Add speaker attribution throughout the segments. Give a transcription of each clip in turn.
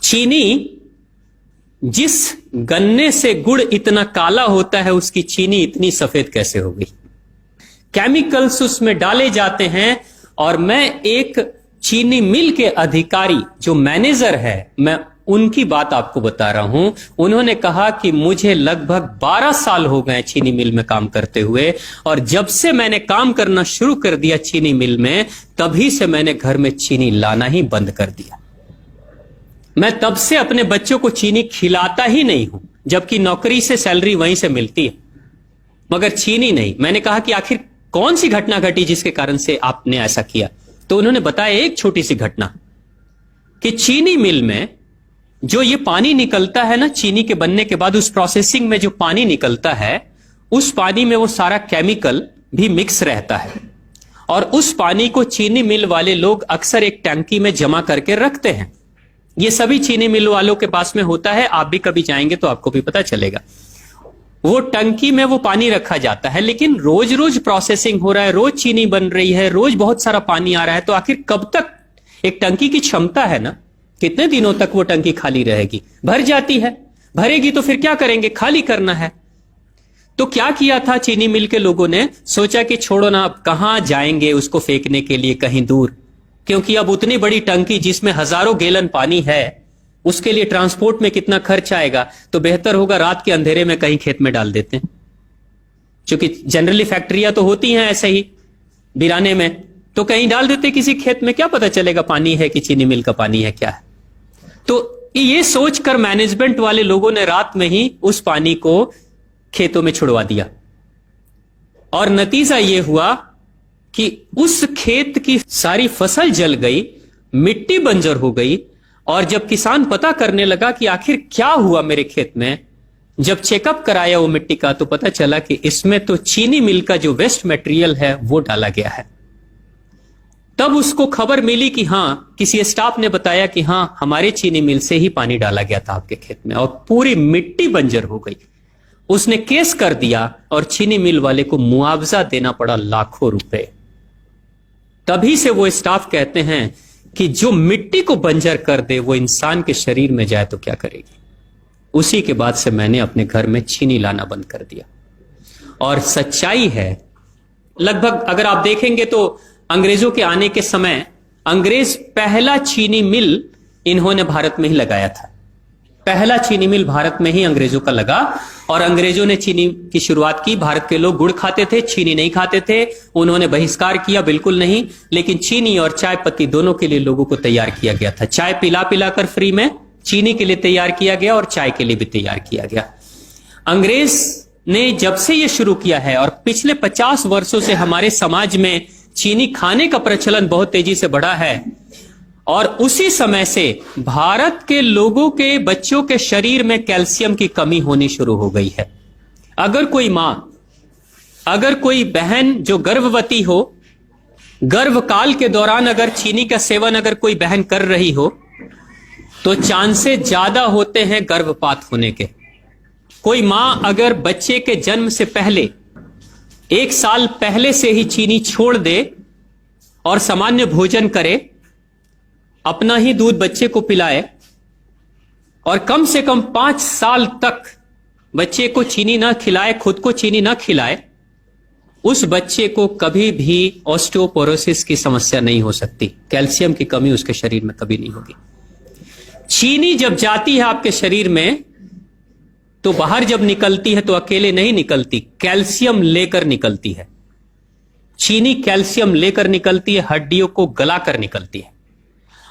Speaker 1: चीनी, जिस गन्ने से गुड़ इतना काला होता है उसकी चीनी इतनी सफेद कैसे हो गई? केमिकल्स उसमें डाले जाते हैं। और मैं एक चीनी मिल के अधिकारी जो मैनेजर है, मैं उनकी बात आपको बता रहा हूं। उन्होंने कहा कि मुझे लगभग 12 साल हो गए चीनी मिल में काम करते हुए, और जब से मैंने काम करना शुरू कर दिया चीनी मिल में, तभी से मैंने घर में चीनी लाना ही बंद कर दिया। मैं तब से अपने बच्चों को चीनी खिलाता ही नहीं हूं, जबकि नौकरी से सैलरी वहीं से मिलती है, मगर चीनी नहीं। मैंने कहा कि आखिर कौन सी घटना घटी जिसके कारण से आपने ऐसा किया? तो उन्होंने बताया एक छोटी सी घटना कि चीनी मिल में जो ये पानी निकलता है ना, चीनी के बनने के बाद उस प्रोसेसिंग में जो पानी निकलता है, उस पानी में वो सारा केमिकल भी मिक्स रहता है, और उस पानी को चीनी मिल वाले लोग अक्सर एक टंकी में जमा करके रखते हैं। ये सभी चीनी मिल वालों के पास में होता है, आप भी कभी जाएंगे तो आपको भी पता चलेगा। वो टंकी में वो पानी रखा जाता है, लेकिन रोज रोज प्रोसेसिंग हो रहा है, रोज चीनी बन रही है, रोज बहुत सारा पानी आ रहा है, तो आखिर कब तक? एक टंकी की क्षमता है ना, कितने दिनों तक वो टंकी खाली रहेगी? भर जाती है, भरेगी तो फिर क्या करेंगे? खाली करना है। तो क्या किया था चीनी मिल के लोगों ने? सोचा कि छोड़ो ना, अब कहां जाएंगे उसको फेंकने के लिए कहीं दूर, क्योंकि अब उतनी बड़ी टंकी जिसमें हजारों गैलन पानी है, उसके लिए ट्रांसपोर्ट में कितना खर्च आएगा, तो बेहतर होगा रात के अंधेरे में कहीं खेत में डाल देते हैं। क्योंकि जनरली फैक्ट्रियां तो होती हैं ऐसे ही बिराने में, तो कहीं डाल देते किसी खेत में, क्या पता चलेगा पानी है कि चीनी मिल का पानी है, क्या है। तो ये सोचकर मैनेजमेंट वाले लोगों ने रात में ही उस पानी को खेतों में छुड़वा दिया, और नतीजा यह हुआ कि उस खेत की सारी फसल जल गई, मिट्टी बंजर हो गई। और जब किसान पता करने लगा कि आखिर क्या हुआ मेरे खेत में, जब चेकअप कराया वो मिट्टी का, तो पता चला कि इसमें तो चीनी मिल का जो वेस्ट मटेरियल है वो डाला गया है। तब उसको खबर मिली कि हां, किसी स्टाफ ने बताया कि हां, हमारे चीनी मिल से ही पानी डाला गया था आपके खेत में, और पूरी मिट्टी बंजर हो गई। उसने केस कर दिया और चीनी मिल वाले को मुआवजा देना पड़ा लाखों रुपए। तभी से वो स्टाफ कहते हैं कि जो मिट्टी को बंजर कर दे वो इंसान के शरीर में जाए तो क्या करेगी। उसी के बाद से मैंने अपने घर में चीनी लाना बंद कर दिया। और सच्चाई है, लगभग अगर आप देखेंगे तो अंग्रेजों के आने के समय अंग्रेज पहला चीनी मिल इन्होंने भारत में ही लगाया था। पहला चीनी मिल भारत में ही अंग्रेजों का लगा, और अंग्रेजों ने चीनी की शुरुआत की। भारत के लोग गुड़ खाते थे, चीनी नहीं खाते थे, उन्होंने बहिष्कार किया, बिल्कुल नहीं। लेकिन चीनी और चाय पत्ती दोनों के लिए लोगों को तैयार किया गया था। चाय पिला पिलाकर फ्री में, चीनी के लिए तैयार किया गया और चाय के लिए भी तैयार किया गया। अंग्रेज ने जब से यह शुरू किया है, और पिछले 50 वर्षों से हमारे समाज में चीनी खाने का प्रचलन बहुत तेजी से बढ़ा है, और उसी समय से भारत के लोगों के बच्चों के शरीर में कैल्शियम की कमी होनी शुरू हो गई है। अगर कोई मां, अगर कोई बहन जो गर्भवती हो, गर्भकाल के दौरान अगर चीनी का सेवन अगर कोई बहन कर रही हो, तो चांसेस ज्यादा होते हैं गर्भपात होने के। कोई मां अगर बच्चे के जन्म से पहले 1 साल पहले से ही चीनी छोड़ दे और सामान्य भोजन करे, अपना ही दूध बच्चे को पिलाए, और कम से कम 5 साल तक बच्चे को चीनी ना खिलाए, खुद को चीनी ना खिलाए, उस बच्चे को कभी भी ऑस्टियोपोरोसिस की समस्या नहीं हो सकती। कैल्शियम की कमी उसके शरीर में कभी नहीं होगी। चीनी जब जाती है आपके शरीर में, तो बाहर जब निकलती है तो अकेले नहीं निकलती, कैल्शियम लेकर निकलती है। चीनी कैल्शियम लेकर निकलती है, हड्डियों को गलाकर निकलती है।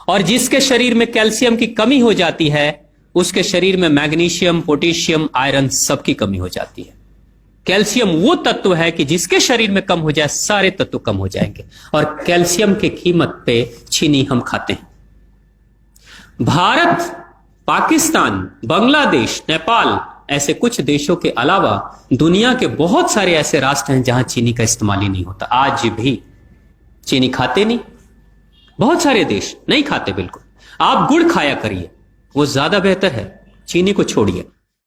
Speaker 1: और जिसके शरीर में कैल्शियम की कमी हो जाती है, उसके शरीर में मैग्नीशियम, पोटेशियम, आयरन सबकी कमी हो जाती है। कैल्शियम वो तत्व है कि जिसके शरीर में कम हो जाए, सारे तत्व कम हो जाएंगे, और कैल्शियम की कीमत पे चीनी हम खाते हैं। भारत, पाकिस्तान, बांग्लादेश, नेपाल, ऐसे कुछ देशों के अलावा दुनिया के बहुत सारे ऐसे राष्ट्र हैं जहां चीनी का इस्तेमाल ही नहीं होता। आज भी चीनी खाते नहीं, बहुत सारे देश नहीं खाते बिल्कुल। आप गुड़ खाया करिए, वो ज्यादा बेहतर है, चीनी को छोड़िए।